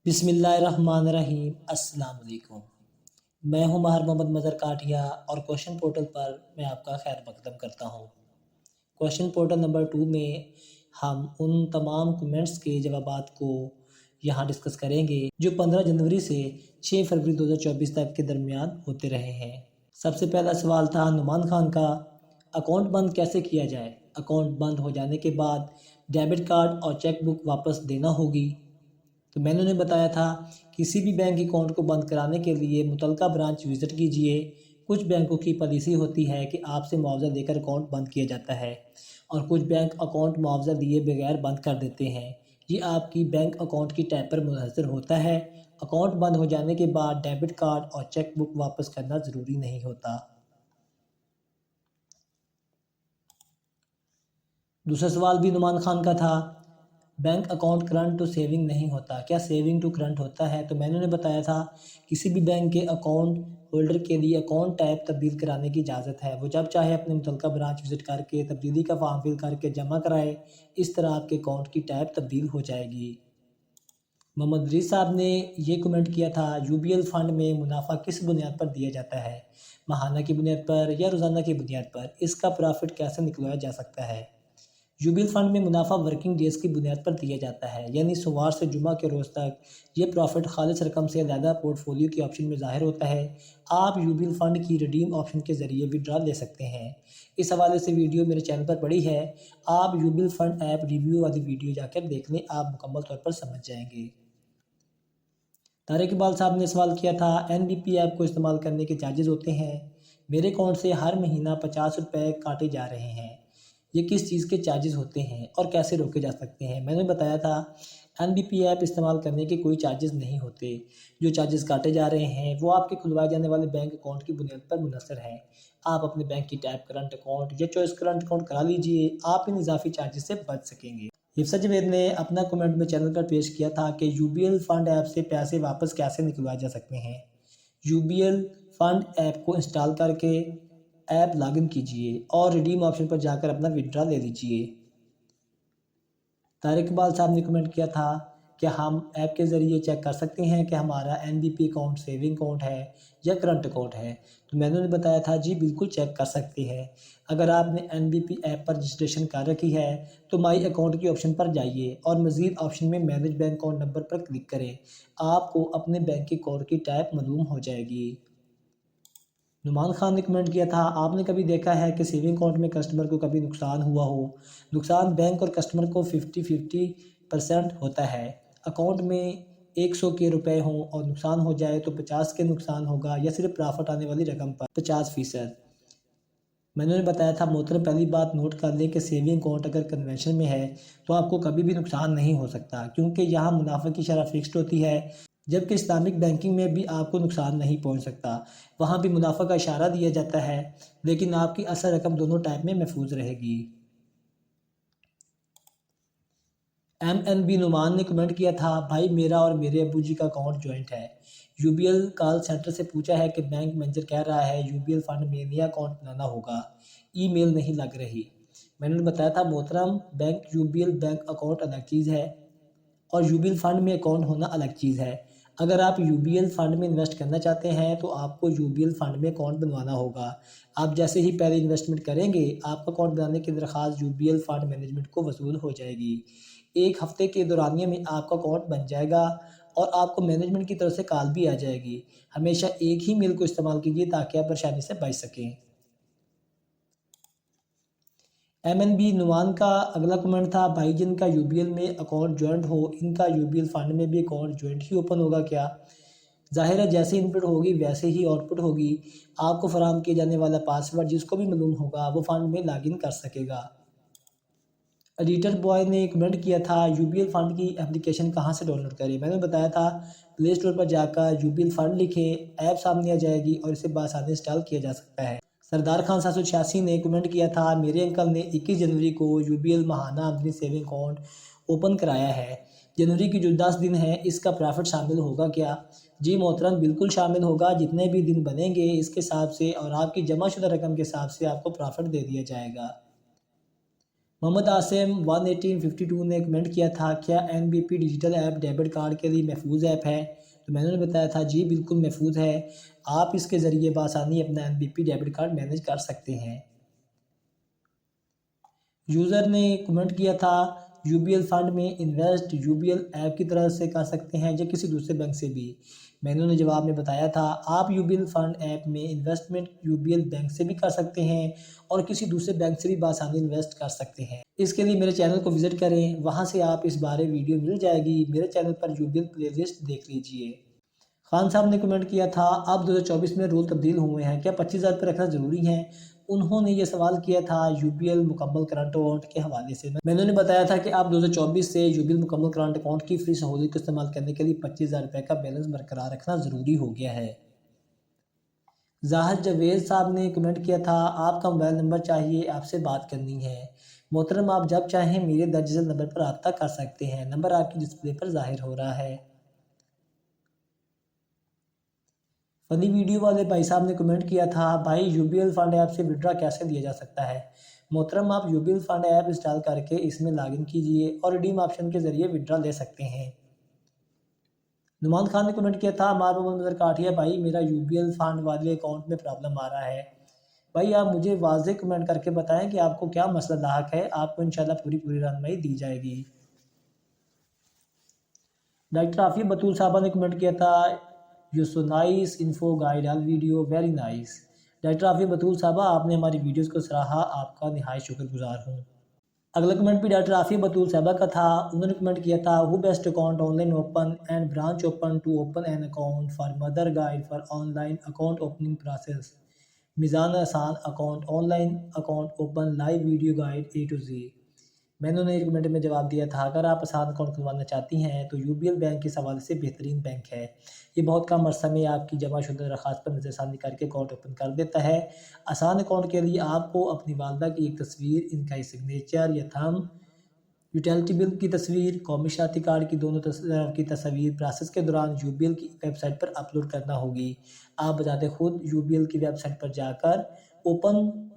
بسم اللہ الرحمن الرحیم۔ السلام علیکم۔ میں ہوں ماہر محمد مظہر کاٹیا اور کوشچن پورٹل پر میں آپ کا خیر مقدم کرتا ہوں۔ کوشچن پورٹل نمبر 2 میں ہم ان تمام کمنٹس کے جوابات کو یہاں ڈسکس کریں گے جو 15 جنوری سے 6 فروری 2024 تک کے درمیان ہوتے رہے ہیں۔ سب سے پہلا سوال تھا نعمان خان کا، اکاؤنٹ بند کیسے کیا جائے؟ اکاؤنٹ بند ہو جانے کے بعد ڈیبٹ کارڈ اور چیک بک واپس دینا ہوگی۔ تو میں نے انہیں بتایا تھا کسی بھی بینک اکاؤنٹ کو بند کرانے کے لیے متعلقہ برانچ وزٹ کیجئے۔ کچھ بینکوں کی پالیسی ہوتی ہے کہ آپ سے معاوضہ دے کر اکاؤنٹ بند کیا جاتا ہے اور کچھ بینک اکاؤنٹ معاوضہ دیے بغیر بند کر دیتے ہیں۔ یہ آپ کی بینک اکاؤنٹ کی ٹائپ پر منحصر ہوتا ہے۔ اکاؤنٹ بند ہو جانے کے بعد ڈیبٹ کارڈ اور چیک بک واپس کرنا ضروری نہیں ہوتا۔ دوسرا سوال بھی نعمان خان کا تھا، bank account current to saving نہیں ہوتا، کیا سیونگ ٹو کرنٹ ہوتا ہے؟ تو میں نے انہیں بتایا تھا کسی بھی بینک کے اکاؤنٹ ہولڈر کے لیے اکاؤنٹ ٹائپ تبدیل کرانے کی اجازت ہے۔ وہ جب چاہے اپنے متعلقہ برانچ وزٹ کر کے تبدیلی کا فارم فل کر کے جمع کرائے، اس طرح آپ کے اکاؤنٹ کی ٹائپ تبدیل ہو جائے گی۔ محمد ریز صاحب نے یہ کمنٹ کیا تھا، یو بی ایل فنڈ میں منافع کس بنیاد پر دیا جاتا ہے؟ ماہانہ کی بنیاد پر یا روزانہ کی بنیاد پر؟ اس کا پرافٹ کیسے نکلایا جا سکتا ہے؟ یو بی ایل فنڈ میں منافع ورکنگ ڈیز کی بنیاد پر دیا جاتا ہے، یعنی سوار سے جمعہ کے روز تک۔ یہ پرافٹ خالص رقم سے علیحدہ پورٹ فولیو کے آپشن میں ظاہر ہوتا ہے۔ آپ یو بی ایل فنڈ کی ریڈیم آپشن کے ذریعے وڈرا لے سکتے ہیں۔ اس حوالے سے ویڈیو میرے چینل پر پڑی ہے، آپ U B L fund app review والی ویڈیو جا کر دیکھ لیں، آپ مکمل طور پر سمجھ جائیں گے۔ طارق اقبال صاحب نے سوال کیا تھا، این بی پی ایپ کو استعمال کرنے کے چارجز ہوتے ہیں؟ میرے اکاؤنٹ سے ہر مہینہ 50 روپے کاٹے جا رہے ہیں، یہ کس چیز کے چارجز ہوتے ہیں اور کیسے روکے جا سکتے ہیں؟ میں نے بتایا تھا این بی پی ایپ استعمال کرنے کے کوئی چارجز نہیں ہوتے۔ جو چارجز کاٹے جا رہے ہیں وہ آپ کے کھلوائے جانے والے بینک اکاؤنٹ کی بنیاد پر منحصر ہے۔ آپ اپنے بینک کی ٹائپ کرنٹ اکاؤنٹ یا چوائس کرنٹ اکاؤنٹ کرا لیجئے، آپ ان اضافی چارجز سے بچ سکیں گے۔ حفصہ جوید نے اپنا کمنٹ میں چینل پر پیش کیا تھا کہ U B L fund app سے پیسے واپس کیسے نکلوائے جا سکتے ہیں؟ U B L fund app کو انسٹال کر کے ایپ لاگ ان کیجئے اور ریڈیم آپشن پر جا کر اپنا وڈرا لے لیجئے۔ طارق اقبال صاحب نے کمنٹ کیا تھا کہ ہم ایپ کے ذریعے چیک کر سکتے ہیں کہ ہمارا N B P account saving account ہے یا کرنٹ اکاؤنٹ ہے؟ تو میں نے انہیں بتایا تھا جی بالکل چیک کر سکتے ہیں۔ اگر آپ نے این بی پی ایپ پر رجسٹریشن کر رکھی ہے تو مائی اکاؤنٹ کی آپشن پر جائیے اور مزید آپشن میں مینیج بینک اکاؤنٹ نمبر پر کلک کریں، آپ کو اپنے بینک کے اکاؤنٹ کی ٹائپ معلوم ہو جائے گی۔ نعمان خان نے کمنٹ کیا تھا، آپ نے کبھی دیکھا ہے کہ سیونگ اکاؤنٹ میں کسٹمر کو کبھی نقصان ہوا ہو؟ نقصان بینک اور کسٹمر کو 50-50% ہوتا ہے۔ اکاؤنٹ میں 100 کے روپے ہوں اور نقصان ہو جائے تو 50 کے نقصان ہوگا یا صرف پرافٹ آنے والی رقم پر 50%؟ میں نے انہیں بتایا تھا محترم پہلی بات نوٹ کر لیں کہ سیونگ اکاؤنٹ اگر کنونشن میں ہے تو آپ کو کبھی بھی نقصان نہیں ہو سکتا، کیونکہ یہاں منافع کی شرح فکسڈ ہوتی ہے، جبکہ اسلامک بینکنگ میں بھی آپ کو نقصان نہیں پہنچ سکتا۔ وہاں بھی منافع کا اشارہ دیا جاتا ہے لیکن آپ کی اصل رقم دونوں ٹائپ میں محفوظ رہے گی۔ ایم این بی نعمان نے کمنٹ کیا تھا، بھائی میرا اور میرے ابو جی کا اکاؤنٹ جوائنٹ ہے، U B L call centre سے پوچھا ہے کہ بینک مینیجر کہہ رہا ہے یو بی ایل فنڈ میں نیا اکاؤنٹ بنانا ہوگا، ای میل نہیں لگ رہی۔ میں نے بتایا تھا محترم bank U B L bank account الگ چیز ہے اور یو بی ایل فنڈ میں اکاؤنٹ ہونا الگ چیز ہے۔ اگر آپ یو بی ایل فنڈ میں انویسٹ کرنا چاہتے ہیں تو آپ کو یو بی ایل فنڈ میں اکاؤنٹ بنوانا ہوگا۔ آپ جیسے ہی پہلے انویسٹمنٹ کریں گے آپ کا اکاؤنٹ بنانے کی درخواست U B L fund management کو وصول ہو جائے گی۔ 1 ہفتے کے دورانیے میں آپ کا اکاؤنٹ بن جائے گا اور آپ کو مینجمنٹ کی طرف سے کال بھی آ جائے گی۔ ہمیشہ ایک ہی میل کو استعمال کیجیے تاکہ آپ پریشانی سے بچ سکیں۔ ایم این بی نعمان کا اگلا کمنٹ تھا، بھائی جن کا یو بی ایل میں اکاؤنٹ جوائنٹ ہو ان کا یو بی ایل فنڈ میں بھی اکاؤنٹ جوائنٹ ہی اوپن ہوگا کیا؟ ظاہر ہے جیسے ان پٹ ہوگی ویسے ہی آؤٹ پٹ ہوگی۔ آپ کو فراہم کیے جانے والا پاسورڈ جس کو بھی معلوم ہوگا وہ فنڈ میں لاگ ان کر سکے گا۔ ایڈیٹر بوائے نے کمنٹ کیا تھا، یو بی ایل فنڈ کی اپلیکیشن کہاں سے ڈاؤن لوڈ کریں؟ میں نے بتایا تھا پلے اسٹور پر جا کر یو بی ایل فنڈ لکھیں، ایپ سامنے آ جائے گی اور اسے بآسانی انسٹال کیا جا سکتا ہے۔ سردار خان 786 نے کمنٹ کیا تھا، میرے انکل نے 21 جنوری کو یو بی ایل ماہانہ آمدنی سیونگ اکاؤنٹ اوپن کرایا ہے، جنوری کی جو 10 دن ہیں اس کا پرافٹ شامل ہوگا کیا؟ جی محترم بالکل شامل ہوگا، جتنے بھی دن بنیں گے اس کے حساب سے اور آپ کی جمع شدہ رقم کے حساب سے آپ کو پرافٹ دے دیا جائے گا۔ محمد آسم 11852 نے کمنٹ کیا تھا کیا NBP digital app debit card کے لیے محفوظ ایپ ہے؟ تو میں نے بتایا تھا جی بالکل محفوظ ہے، آپ اس کے ذریعے بآسانی اپنا NBP ڈیبٹ کارڈ مینیج کر سکتے ہیں۔ یوزر نے کمنٹ کیا تھا UBL فنڈ میں انویسٹ UBL ایپ کی طرف سے کر سکتے ہیں یا کسی دوسرے بینک سے بھی؟ میں نے جواب میں بتایا تھا آپ UBL فنڈ ایپ میں انویسٹمنٹ UBL بینک سے بھی کر سکتے ہیں اور کسی دوسرے بینک سے بھی بآسانی انویسٹ کر سکتے ہیں۔ اس کے لیے میرے چینل کو وزٹ کریں، وہاں سے آپ اس بارے ویڈیو مل جائے گی، میرے چینل پر UBL پلے لسٹ دیکھ لیجئے۔ خان صاحب نے کمنٹ کیا تھا اب 2024 میں رول تبدیل ہوئے ہیں، کیا 25,000 روپے رکھنا ضروری ہے؟ انہوں نے یہ سوال کیا تھا UBL مکمل کرنٹ اکاؤنٹ کے حوالے سے۔ میں نے بتایا تھا کہ آپ 2024 سے UBL مکمل کرنٹ اکاؤنٹ کی فری سہولت کو استعمال کرنے کے لیے 25,000 روپے کا بیلنس برقرار رکھنا ضروری ہو گیا ہے۔ زاہد جاوید صاحب نے کمنٹ کیا تھا آپ کا موبائل نمبر چاہیے، آپ سے بات کرنی ہے۔ محترم آپ جب چاہیں میرے درج ذیل نمبر پر رابطہ کر سکتے ہیں، نمبر آپ کی ڈسپلے پر ظاہر ہو رہا ہے۔ فنی ویڈیو والے بھائی صاحب نے کمنٹ کیا تھا بھائی UBL فنڈ ایپ سے وڈرا کیسے دیا جا سکتا ہے؟ محترم آپ UBL فنڈ ایپ انسٹال کر کے اس میں لاگ ان کیجئے اور ریڈیم آپشن کے ذریعے وڈرا لے سکتے ہیں۔ نعمان خان نے کمنٹ کیا تھا ہمارا محمد نظر کاٹیا بھائی میرا UBL فنڈ والے اکاؤنٹ میں پرابلم آ رہا ہے۔ بھائی آپ مجھے واضح کمنٹ کر کے بتائیں کہ آپ کو کیا مسئلہ لاحق ہے، آپ کو انشاءاللہ پوری رہنمائی دی جائے گی۔ ڈاکٹر عافیہ بطول صاحبہ نے کمنٹ کیا تھا you so nice info guide all video very nice. Doctor Afia Batool صاحبہ آپ نے ہماری ویڈیوز کو سراہا، آپ کا نہایت شکر گزار ہوں۔ اگلا کمنٹ بھی ڈاکٹر عافیہ بطول صاحبہ کا تھا، انہوں نے کمنٹ کیا تھا ہو best account online open and branch open to open an account for mother guide for online account opening process Meezan Asaan account online account open live video guide A to Z۔ میں نے comment میں جواب دیا تھا اگر آپ آسان account کھلوانا چاہتی ہیں تو UBL بینک کے حوالے سے بہترین بینک ہے، یہ بہت کم عرصہ میں آپ کی جمع شدہ درخواست پر نظر ثانی کر کے اکاؤنٹ اوپن کر دیتا ہے۔ آسان اکاؤنٹ کے لیے آپ کو اپنی والدہ کی ایک تصویر، ان کا سگنیچر یا تھم، یوٹیلٹی بل کی تصویر، قومی شناختی کارڈ کی دونوں کی تصویر پروسیس کے دوران UBL کی ویب سائٹ پر اپلوڈ کرنا ہوگی۔ آپ بذات خود UBL کی ویب سائٹ پر جا کر اوپن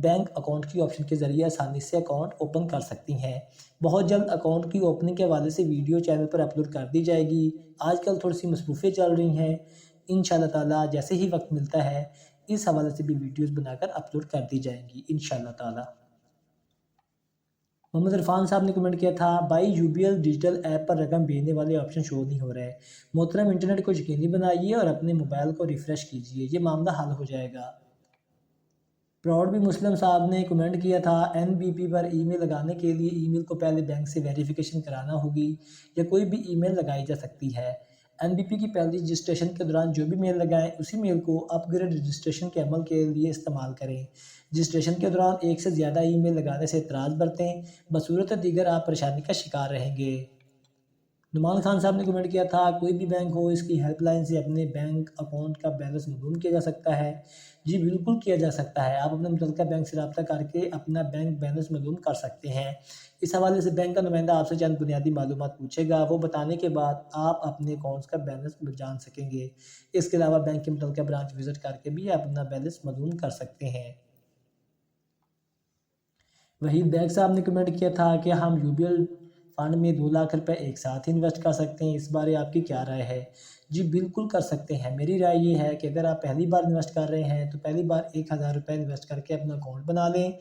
بینک اکاؤنٹ کی آپشن کے ذریعے آسانی سے اکاؤنٹ اوپن کر سکتی ہیں۔ بہت جلد اکاؤنٹ کی اوپننگ کے حوالے سے ویڈیو چینل پر اپلوڈ کر دی جائے گی۔ آج کل تھوڑی سی مصروفیت چل رہی ہیں، انشاءاللہ تعالیٰ جیسے ہی وقت ملتا ہے اس حوالے سے بھی ویڈیوز بنا کر اپلوڈ کر دی جائیں گی انشاءاللہ تعالیٰ۔ محمد عرفان صاحب نے کمنٹ کیا تھا بھائی UBL ڈیجیٹل ایپ پر رقم بھیجنے والے آپشن شو نہیں ہو رہے، محترم انٹرنیٹ کو یقینی بنائیے اور اپنے موبائل کو ریفریش کیجئے، یہ معاملہ حل ہو جائے گا۔ پراؤڈ بھی مسلم صاحب نے کمنٹ کیا تھا NBP پر ای میل لگانے کے لیے ای میل کو پہلے بینک سے ویریفیکیشن کرانا ہوگی یا کوئی بھی ای میل لگائی جا سکتی ہے؟ NBP کی پہلی رجسٹریشن کے دوران جو بھی میل لگائیں اسی میل کو اپ گریڈ رجسٹریشن کے عمل کے لیے استعمال کریں۔ رجسٹریشن کے دوران ایک سے زیادہ ای میل لگانے سے اعتراض برتیں، بصورت دیگر آپ پریشانی کا شکار رہیں گے۔ نعمان خان صاحب نے کمنٹ کیا تھا کوئی بھی بینک ہو اس کی ہیلپ لائن سے اپنے بینک اکاؤنٹ کا بیلنس معلوم کیا جا سکتا ہے؟ جی بالکل کیا جا سکتا ہے، آپ اپنے متعلقہ بینک سے رابطہ کر کے اپنا بینک بیلنس معلوم کر سکتے ہیں۔ اس حوالے سے بینک کا نمائندہ آپ سے چند بنیادی معلومات پوچھے گا، وہ بتانے کے بعد آپ اپنے اکاؤنٹس کا بیلنس جان سکیں گے۔ اس کے علاوہ بینک کے متعلقہ برانچ وزٹ کر کے بھی آپ اپنا بیلنس معلوم کر سکتے ہیں۔ وحید بیگ صاحب نے کمنٹ کیا تھا کہ ہم UBL فنڈ میں 2 لاکھ روپے ایک ساتھ ہی انویسٹ کر سکتے ہیں، اس بارے آپ کی کیا رائے ہے؟ جی بالکل کر سکتے ہیں، میری رائے یہ ہے کہ اگر آپ پہلی بار انویسٹ کر رہے ہیں تو پہلی بار 1,000 روپے انویسٹ کر کے اپنا اکاؤنٹ بنا لیں۔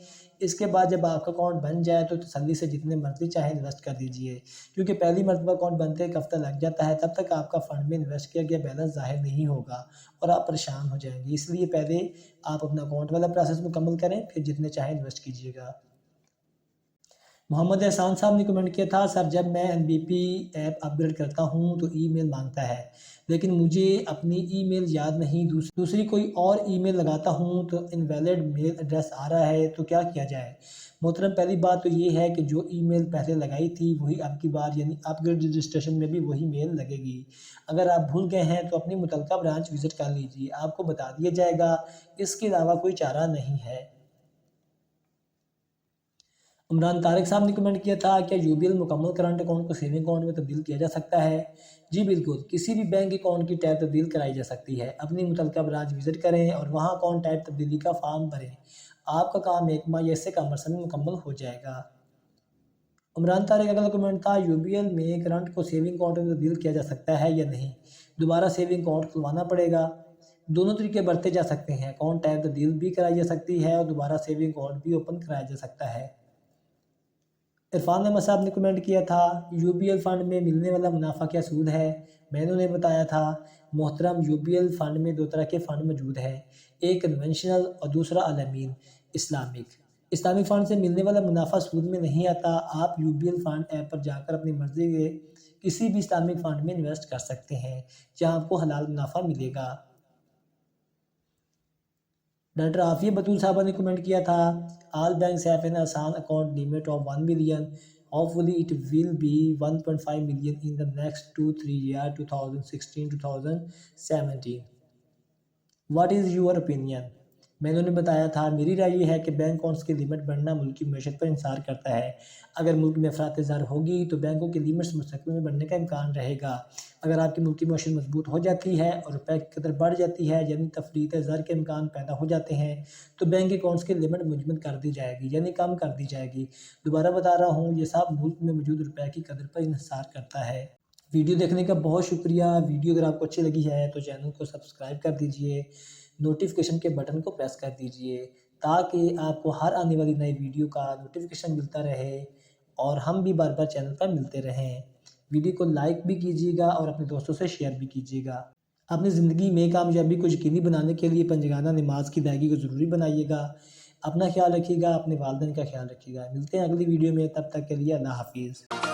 اس کے بعد جب آپ کا اکاؤنٹ بن جائے تو تسلی سے جتنے مرضی چاہیں انویسٹ کر دیجئے، کیونکہ پہلی مرتبہ اکاؤنٹ بنتے ایک ہفتہ لگ جاتا ہے، تب تک آپ کا فنڈ میں انویسٹ کیا گیا بیلنس ظاہر نہیں ہوگا اور آپ پریشان ہو جائیں گے۔ اس لیے پہلے آپ اپنا اکاؤنٹ والا پروسیس مکمل کریں، پھر جتنے چاہیں انویسٹ کیجئے گا۔ محمد احسان صاحب نے کمنٹ کیا تھا سر جب میں NBP ایپ اپ گریڈ کرتا ہوں تو ای میل مانگتا ہے، لیکن مجھے اپنی ای میل یاد نہیں، دوسری کوئی اور ای میل لگاتا ہوں تو انویلڈ میل ایڈریس آ رہا ہے، تو کیا کیا جائے؟ محترم پہلی بات تو یہ ہے کہ جو ای میل پہلے لگائی تھی وہی اب کی بار یعنی اپ گریڈ رجسٹریشن میں بھی وہی میل لگے گی۔ اگر آپ بھول گئے ہیں تو اپنی متعلقہ برانچ وزٹ کر لیجئے، آپ کو بتا دیا جائے گا، اس کے علاوہ کوئی چارہ نہیں ہے۔ عمران طارق صاحب نے کمنٹ کیا تھا کیا UBL مکمل کرنٹ اکاؤنٹ کو سیونگ اکاؤنٹ میں تبدیل کیا جا سکتا ہے؟ جی بالکل، کسی بھی بینک اکاؤنٹ کی ٹیب تبدیل کرائی جا سکتی ہے۔ اپنی متعلقہ برانچ وزٹ کریں اور وہاں اکاؤنٹ ٹیب تبدیلی کا فارم بھریں، آپ کا کام 1 ماہ یا اس سے کم عرصے میں مکمل ہو جائے گا۔ عمران طارق کا اگلا کمنٹ تھا UBL میں کرنٹ کو سیونگ اکاؤنٹ میں تبدیل کیا جا سکتا ہے یا نہیں؟ دوبارہ سیونگ اکاؤنٹ کھلوانا پڑے گا۔ دونوں طریقے برتے جا سکتے ہیں، اکاؤنٹ ٹائپ تبدیل بھی کرائی جا سکتی ہے اور دوبارہ سیونگ اکاؤنٹ بھی اوپن کرایا جا سکتا ہے۔ عرفان احمد صاحب نے کمنٹ کیا تھا UBL فنڈ میں ملنے والا منافع کیا سود ہے؟ میں نے انہیں بتایا تھا محترم UBL فنڈ میں دو طرح کے فنڈ موجود ہیں، ایک کنونشنل اور دوسرا الامین اسلامک فنڈ سے ملنے والا منافع سود میں نہیں آتا۔ آپ UBL فنڈ ایپ پر جا کر اپنی مرضی کے کسی بھی اسلامک فنڈ میں انویسٹ کر سکتے ہیں جہاں آپ کو حلال منافع ملے گا۔ ڈاکٹر عافیہ بطول صاحبہ نے کمنٹ کیا تھا آل بینکس ہیو این آسان account limit of 1 million, hopefully it will be 1.5 million in the next 2-3 year 2016-2017۔ What is your opinion? میں نے انہیں بتایا تھا میری رائے یہ ہے کہ بینک اکاؤنٹس کی لمٹ بڑھنا ملکی معیشت پر انحصار کرتا ہے۔ اگر ملک میں افراط زر ہوگی تو بینکوں کی لمٹس مستقبل میں بڑھنے کا امکان رہے گا۔ اگر آپ کی ملکی معیشت مضبوط ہو جاتی ہے اور روپے کی قدر بڑھ جاتی ہے یعنی تفریط زر کے امکان پیدا ہو جاتے ہیں تو بینک اکاؤنٹس کی لمٹ منجمد کر دی جائے گی یعنی کم کر دی جائے گی۔ دوبارہ بتا رہا ہوں یہ سب ملک میں موجود روپے کی قدر پر انحصار کرتا ہے۔ ویڈیو دیکھنے کا بہت شکریہ۔ ویڈیو اگر آپ کو اچھی لگی ہے تو چینل کو سبسکرائب کر دیجئے، نوٹیفیکیشن کے بٹن کو پریس کر دیجئے تاکہ آپ کو ہر آنے والی نئی ویڈیو کا نوٹیفیکیشن ملتا رہے اور ہم بھی بار بار چینل پر ملتے رہیں۔ ویڈیو کو لائک بھی کیجیے گا اور اپنے دوستوں سے شیئر بھی کیجیے گا۔ اپنی زندگی میں کامیابی کو یقینی بنانے کے لیے پنجگانہ نماز کی ادائیگی کو ضروری بنائیے گا۔ اپنا خیال رکھیے گا، اپنے والدین کا خیال رکھیے گا۔ ملتے ہیں اگلی ویڈیو میں، تب تک کے لیے اللہ حافظ۔